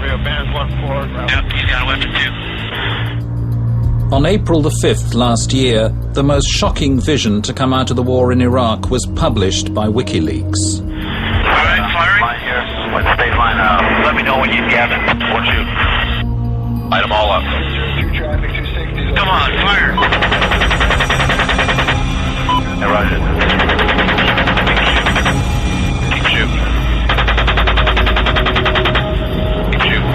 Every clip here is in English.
Yep, he's got a weapon too. On April the 5th last year, the most shocking vision to come out of the war in Iraq was published by Wikileaks. Alright, firing. Line here. Let's stay line out. Let me know when you get it. We'll shoot. Light them all up. Come on, fire. Hey, Roger. Keep shooting. Keep shooting.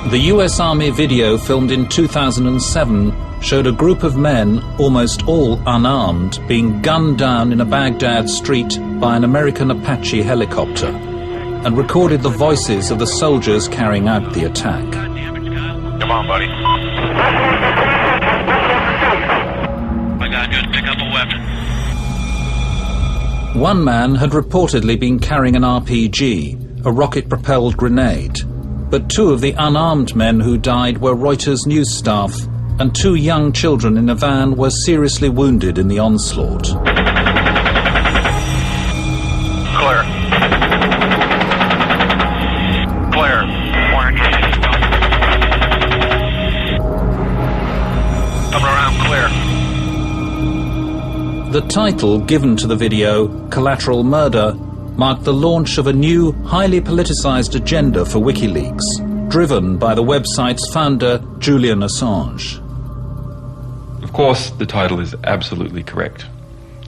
The US Army video filmed in 2007 showed a group of men, almost all unarmed, being gunned down in a Baghdad street by an American Apache helicopter, and recorded the voices of the soldiers carrying out the attack. Come on, buddy. All I gotta do is pick up a weapon. One man had reportedly been carrying an RPG, a rocket-propelled grenade, but two of the unarmed men who died were Reuters news staff, and two young children in a van were seriously wounded in the onslaught. Clear. Clear. Coming around clear. The title given to the video, Collateral Murder, marked the launch of a new, highly politicized agenda for Wikileaks, driven by the website's founder, Julian Assange. Of course, the title is absolutely correct.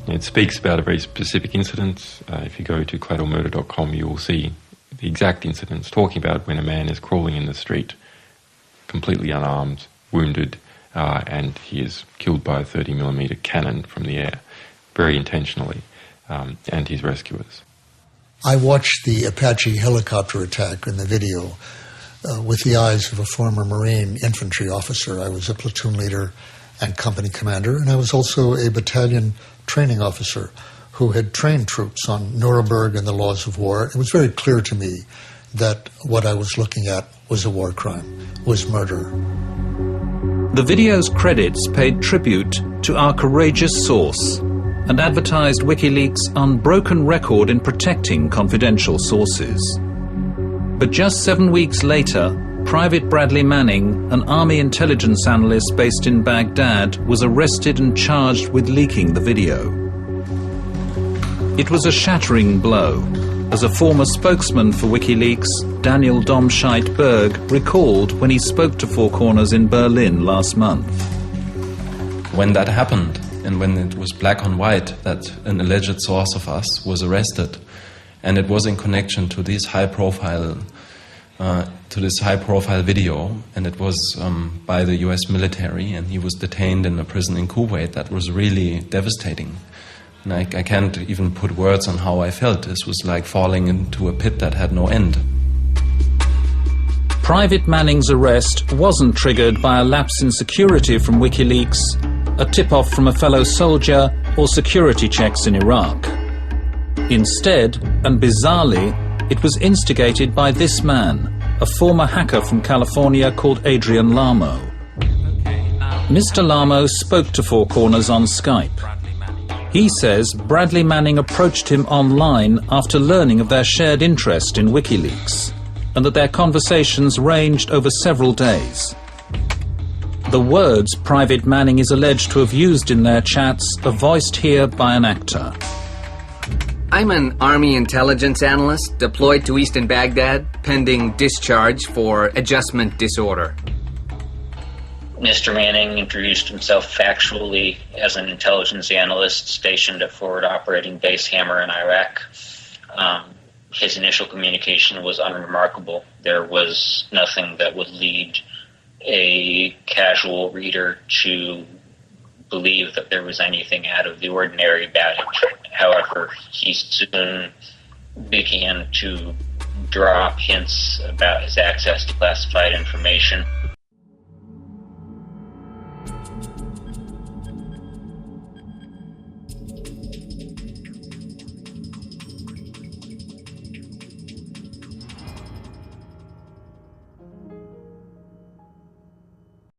It speaks about a very specific incident. If you go to collateralmurder.com, you will see the exact incidents, talking about when a man is crawling in the street, completely unarmed, wounded, and he is killed by a 30mm cannon from the air, very intentionally, and his rescuers. I watched the Apache helicopter attack in the video with the eyes of a former Marine infantry officer. I was a platoon leader and company commander, and I was also a battalion training officer who had trained troops on Nuremberg and the laws of war. It was very clear to me that what I was looking at was a war crime, was murder. The video's credits paid tribute to our courageous source and advertised WikiLeaks' unbroken record in protecting confidential sources. But just 7 weeks later, Private Bradley Manning, an Army intelligence analyst based in Baghdad, was arrested and charged with leaking the video. It was a shattering blow, as a former spokesman for WikiLeaks, Daniel Domscheit-Berg, recalled when he spoke to Four Corners in Berlin last month. When that happened, and when it was black on white that an alleged source of us was arrested, and it was in connection to this high-profile video, and it was by the US military, and he was detained in a prison in Kuwait, that was really devastating. And I can't even put words on how I felt. This was like falling into a pit that had no end. Private Manning's arrest wasn't triggered by a lapse in security from WikiLeaks, a tip-off from a fellow soldier, or security checks in Iraq. Instead, and bizarrely, it was instigated by this man, a former hacker from California called Adrian Lamo. Mr. Lamo spoke to Four Corners on Skype. He says Bradley Manning approached him online after learning of their shared interest in WikiLeaks, and that their conversations ranged over several days. The words Private Manning is alleged to have used in their chats are voiced here by an actor. I'm an Army intelligence analyst deployed to Eastern Baghdad, pending discharge for adjustment disorder. Mr. Manning introduced himself factually as an intelligence analyst stationed at Forward Operating Base Hammer in Iraq. His initial communication was unremarkable. There was nothing that would lead a casual reader to believe that there was anything out of the ordinary about it. However, he soon began to drop hints about his access to classified information.